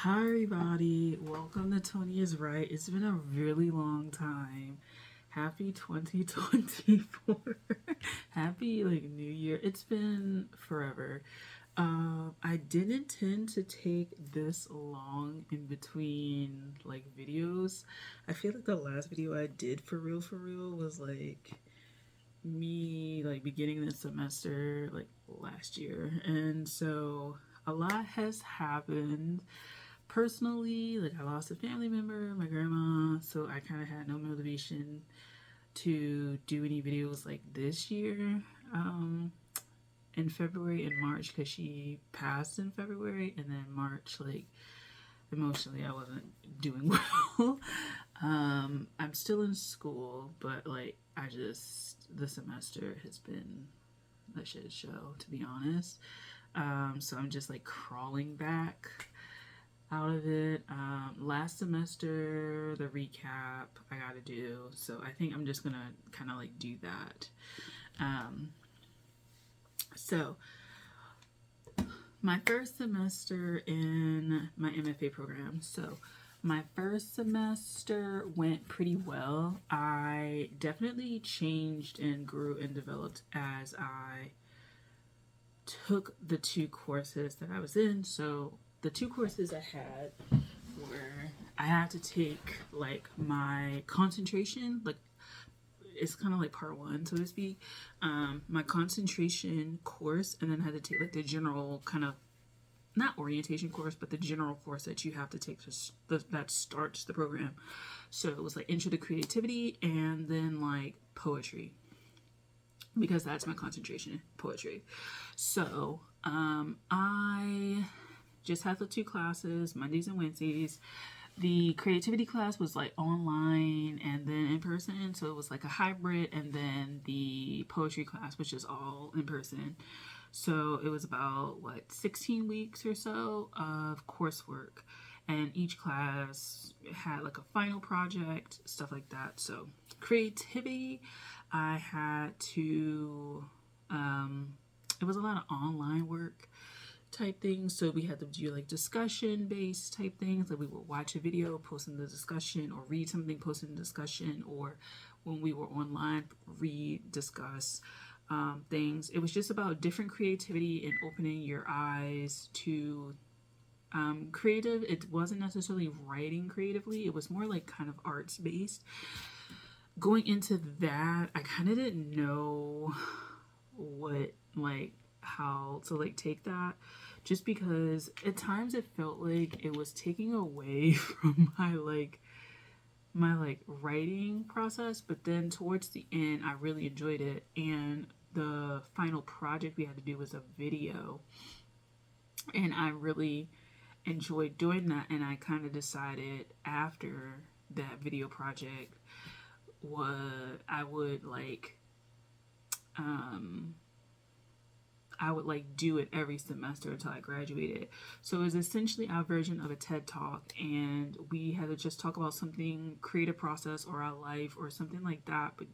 Hi everybody, welcome to Tony is Right. It's been a really long time. Happy 2024. Happy New Year. It's been forever. I didn't intend to take this long in between videos. I feel like the last video I did for real was me beginning the semester last year. And so a lot has happened. Personally, I lost a family member, my grandma, so I kind of had no motivation to do any videos like this year in February and March because she passed in February, and then March, emotionally, I wasn't doing well. I'm still in school, but the semester has been a shit show, to be honest. So I'm just crawling back out of it. Last semester, the recap I gotta do, so I think I'm just gonna kind of do that. So my first semester in my MFA program. So my first semester went pretty well. I definitely changed and grew and developed as I took the two courses that I was in. So the two courses I had were I had to take my concentration, it's kind of part one, so to speak, my concentration course, and then I had to take the general kind of not orientation course, but the general course that you have to take that starts the program. So it was intro to creativity and then poetry, because that's my concentration, poetry. So I just had the two classes, Mondays and Wednesdays. The creativity class was online and then in person, so it was a hybrid, and then the poetry class, which is all in person. So it was about 16 weeks or so of coursework, and each class had a final project, stuff like that. So creativity, I had to it was a lot of online work type things. So we had to do discussion based type things. We would watch a video, post in the discussion, or read something, post in the discussion, or when we were online, read, discuss things. It was just about different creativity and opening your eyes to creative. It wasn't necessarily writing creatively. It was more kind of arts based. Going into that, I kind of didn't know what how to take that, just because at times it felt like it was taking away from my writing process. But then towards the end, I really enjoyed it, and the final project we had to do was a video, and I really enjoyed doing that. And I kind of decided after that video project what I would do it every semester until I graduated. So it was essentially our version of a TED Talk, and we had to just talk about something, creative process or our life or something like that, but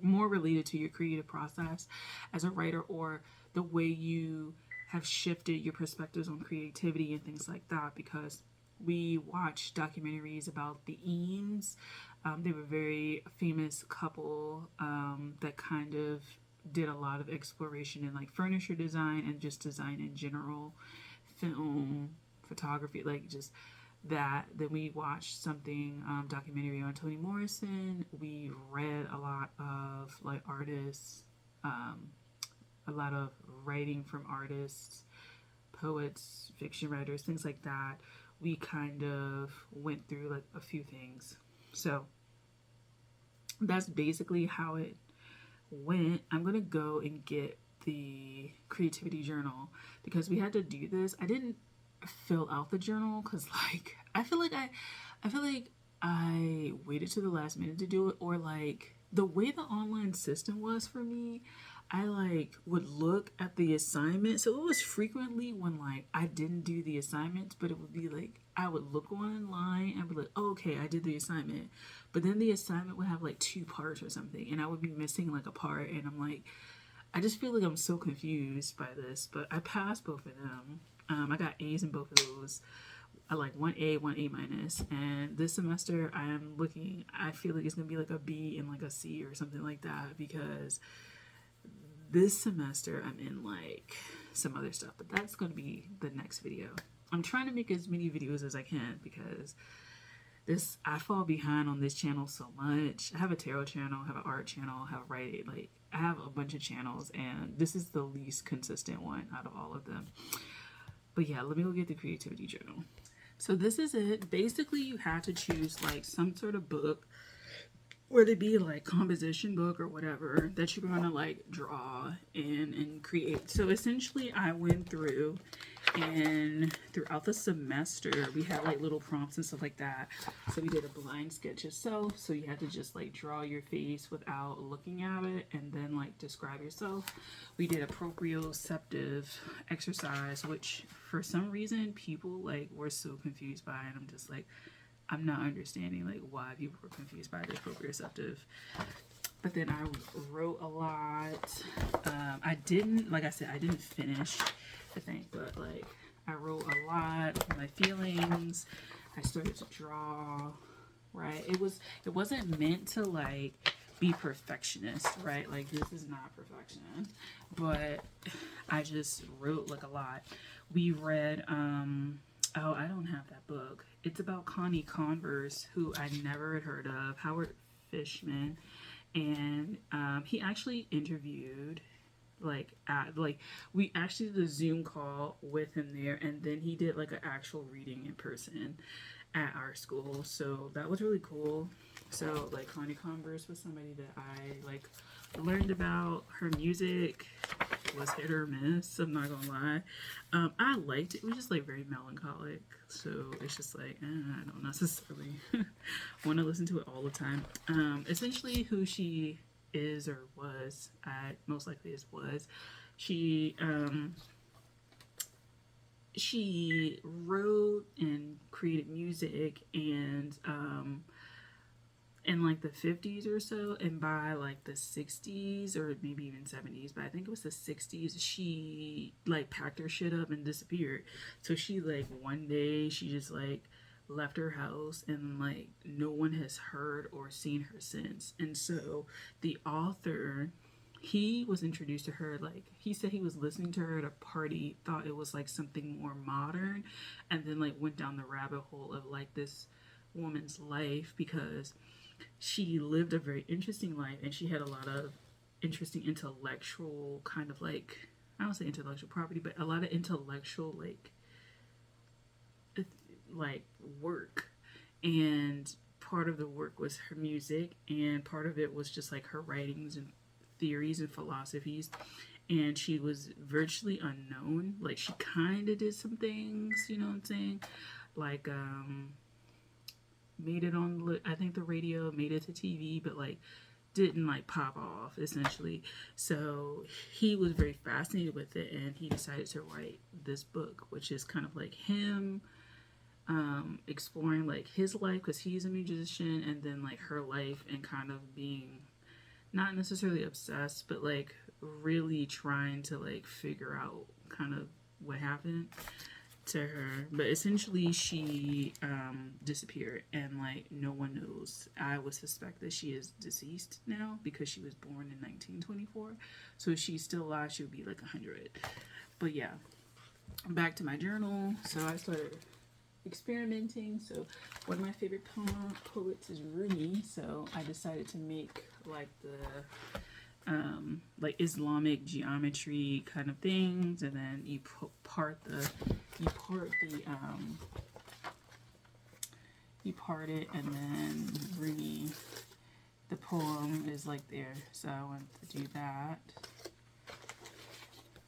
more related to your creative process as a writer, or the way you have shifted your perspectives on creativity and things like that. Because we watched documentaries about the Eames. They were a very famous couple that kind of did a lot of exploration in furniture design and just design in general, film, photography, just that. Then we watched something, documentary on Toni Morrison. We read a lot of artists, a lot of writing from artists, poets, fiction writers, things like that. We kind of went through a few things. So that's basically how it went. I'm gonna go and get the creativity journal because we had to do this. I didn't fill out the journal because I feel like I waited to the last minute to do it, or the way the online system was for me, I would look at the assignment. So it was frequently when I didn't do the assignments, but it would be I would look online and be like, oh, okay, I did the assignment. But then the assignment would have 2 parts or something, and I would be missing a part, and I'm I just feel I'm so confused by this. But I passed both of them. I got A's in both of those. I like 1A, 1A minus. And this semester I feel like it's going to be like a B and like a C or something like that, because this semester I'm in like some other stuff, but that's going to be the next video. I'm trying to make as many videos as I can because I fall behind on this channel so much. I have a tarot channel, I have an art channel, I have writing, like I have a bunch of channels, and this is the least consistent one out of all of them. But yeah, let me go get the creativity journal. So this is it. Basically, you have to choose like some sort of book, whether it be like composition book or whatever, that you're gonna like draw and create. So essentially I went through, and throughout the semester we had like little prompts and stuff like that. So we did a blind sketch yourself, so you had to just like draw your face without looking at it and then like describe yourself. We did a proprioceptive exercise, which for some reason people like were so confused by, and I'm just like, I'm not understanding like why people were confused by this proprioceptive. But then I wrote a lot. I didn't, like I said, I didn't finish the thing, but like I wrote a lot of my feelings. I started to draw, right? It wasn't meant to like be perfectionist, right? Like this is not perfection, but I just wrote like a lot. We read, oh, I don't have that book. It's about Connie Converse, who I never had heard of, Howard Fishman, and he actually interviewed, we actually did a Zoom call with him there, and then he did like an actual reading in person at our school, so that was really cool. So like Connie Converse was somebody that I like learned about. Her music was hit or miss, I'm not gonna lie. I liked it. It was just like very melancholic, so it's just like I don't necessarily want to listen to it all the time. Essentially who she is or was, most likely was, she wrote and created music, and in like the 50s or so, and by like the 60s or maybe even 70s, but I think it was the 60s, she like packed her shit up and disappeared. So she like one day she just like left her house, and like no one has heard or seen her since. And so the author, he was introduced to her, like he said he was listening to her at a party, thought it was like something more modern, and then like went down the rabbit hole of like this woman's life, because she lived a very interesting life, and she had a lot of interesting intellectual kind of like, I don't say intellectual property, but a lot of intellectual like work. And part of the work was her music, and part of it was just like her writings and theories and philosophies. And she was virtually unknown. Like she kind of did some things, you know what I'm saying, like made it on, I think, the radio, made it to TV, but like didn't like pop off essentially. So he was very fascinated with it, and he decided to write this book, which is kind of like him exploring like his life, because he's a musician, and then like her life, and kind of being not necessarily obsessed, but like really trying to like figure out kind of what happened to her. But essentially she disappeared, and like no one knows. I would suspect that she is deceased now, because she was born in 1924, so if she's still alive she would be like 100. But yeah, back to my journal. So I started experimenting. So one of my favorite poets is Rumi, so I decided to make like the like Islamic geometry kind of things, and then you part it, and then Rumi, the poem is like there. So I wanted to do that.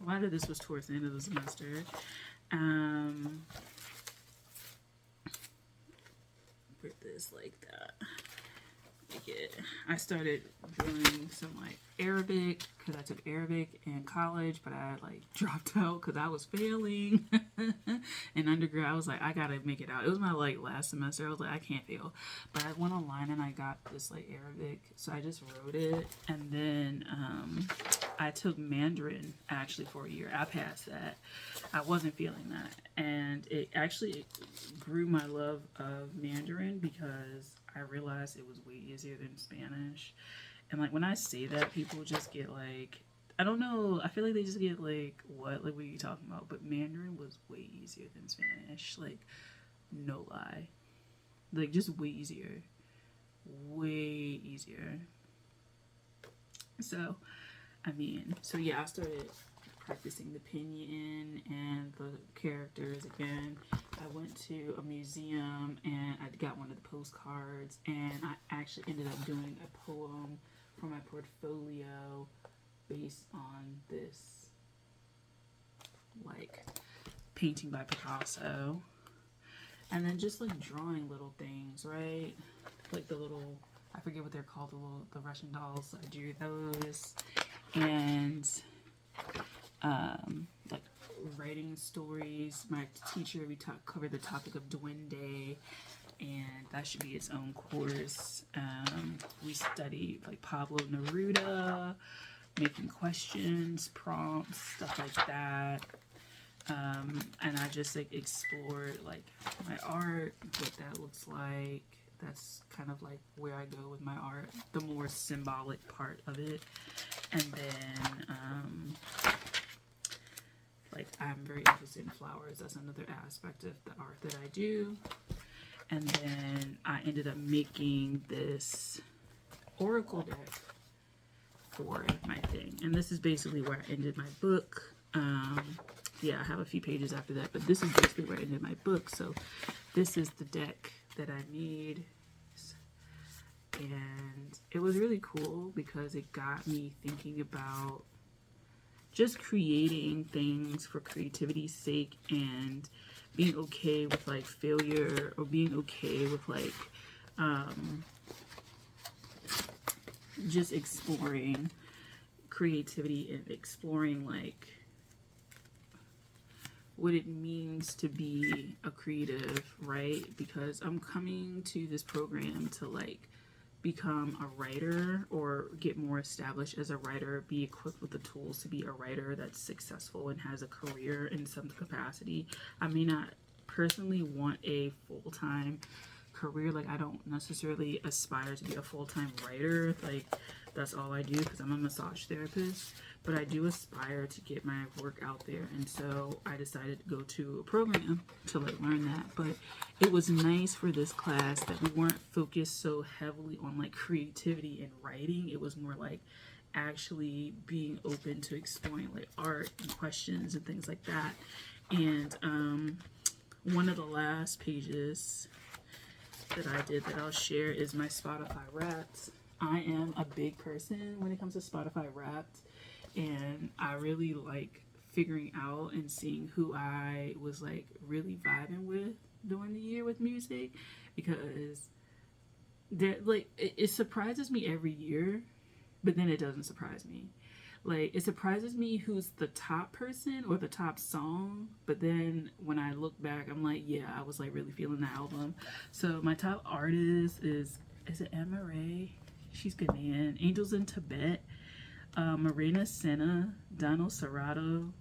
A lot of this was towards the end of the semester. Put this like that. I started doing some like Arabic, because I took Arabic in college, but I like dropped out because I was failing. In undergrad I was like, I gotta make it out. It was my like last semester. I was like, I can't fail. But I went online and I got this like Arabic, so I just wrote it, and then I took Mandarin actually for a year. I passed that. I wasn't feeling that. And it actually grew my love of Mandarin because I realized it was way easier than Spanish. And like when I say that, people just get like, I don't know, I feel like they just get like, what are you talking about? But Mandarin was way easier than Spanish. Like, no lie. Like, just way easier. Way easier. So, I mean, so yeah, I started practicing the pinyin and the characters again. I went to a museum and I got one of the postcards, and I actually ended up doing a poem for my portfolio based on this, like, painting by Picasso. And then just like drawing little things, right? Like the little, I forget what they're called, the Russian dolls. I drew those. And like writing stories. My teacher, we covered the topic of Duende, and that should be its own course. We studied like Pablo Neruda, making questions, prompts, stuff like that. And I just like explored like my art, what that looks like. That's kind of like where I go with my art, the more symbolic part of it. And then like I'm very interested in flowers. That's another aspect of the art that I do. And then I ended up making this oracle deck for my thing. And this is basically where I ended my book. Yeah, I have a few pages after that, but this is basically where I ended my book. So this is the deck that I made. And it was really cool because it got me thinking about just creating things for creativity's sake and being okay with like failure, or being okay with like just exploring creativity and exploring like what it means to be a creative, right? Because I'm coming to this program to like become a writer or get more established as a writer, be equipped with the tools to be a writer that's successful and has a career in some capacity. I may not personally want a full-time career. Like I don't necessarily aspire to be a full-time writer. Like that's all I do because I'm a massage therapist. But I do aspire to get my work out there, and so I decided to go to a program to like learn that. But it was nice for this class that we weren't focused so heavily on like creativity and writing. It was more like actually being open to exploring like art and questions and things like that. And one of the last pages that I did that I'll share is my Spotify Wrapped. I am a big person when it comes to Spotify Wrapped. And I really like figuring out and seeing who I was like really vibing with during the year with music, because like it surprises me every year, but then it doesn't surprise me. Like it surprises me who's the top person or the top song, but then when I look back, I'm like, yeah, I was like really feeling the album. So my top artist is it MFA? She's Ghanaian. Angels in Tibet. Marina Senna, Donald Serrato,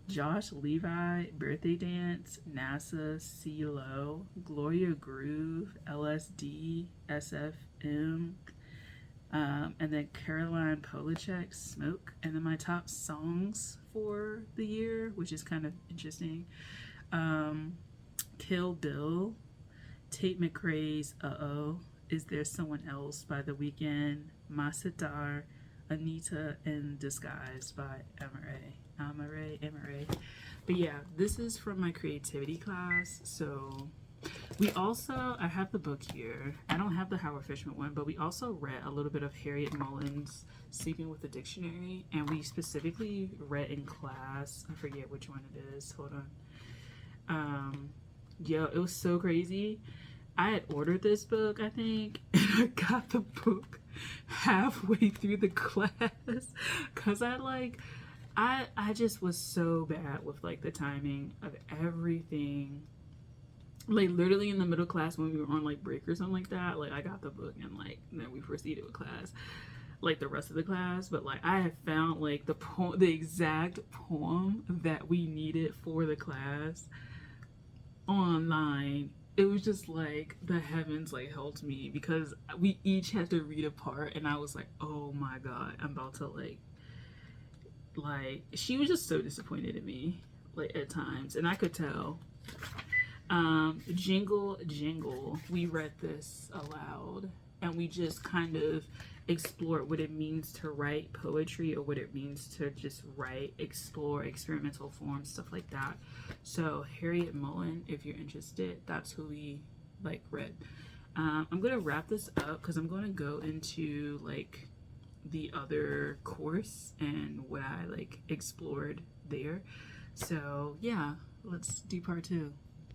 Josh Levi, Birthday Dance, NASA, CeeLo, Gloria Groove, LSD, SFM, and then Caroline Polachek, Smoke. And then my top songs for the year, which is kind of interesting, Kill Bill, Tate McRae's Uh-Oh, Is There Someone Else by The Weeknd, Masadar, Anita in Disguise by Amaray. But yeah, this is from my creativity class. So I have the book here. I don't have the Howard Fishman one, but we also read a little bit of Harriet Mullen's Sleeping with the Dictionary, and we specifically read in class, I forget which one it is, hold on. Yo, it was so crazy. I had ordered this book, I think, and I got the book halfway through the class because I just was so bad with like the timing of everything. Like literally in the middle class when we were on like break or something like that, like I got the book and like then we proceeded with class. like the rest of the class, but like I had found like the exact poem that we needed for the class online. It was just like the heavens like held me because we each had to read a part, and I was like, oh my god, I'm about to like she was just so disappointed in me like at times, and I could tell. Jingle Jingle, we read this aloud, and we just kind of explored what it means to write poetry, or what it means to just write, explore experimental forms, stuff like that. So Harriet Mullen, if you're interested, that's who we like read. I'm gonna wrap this up because I'm gonna go into like the other course and what I like explored there. So yeah, let's do part 2.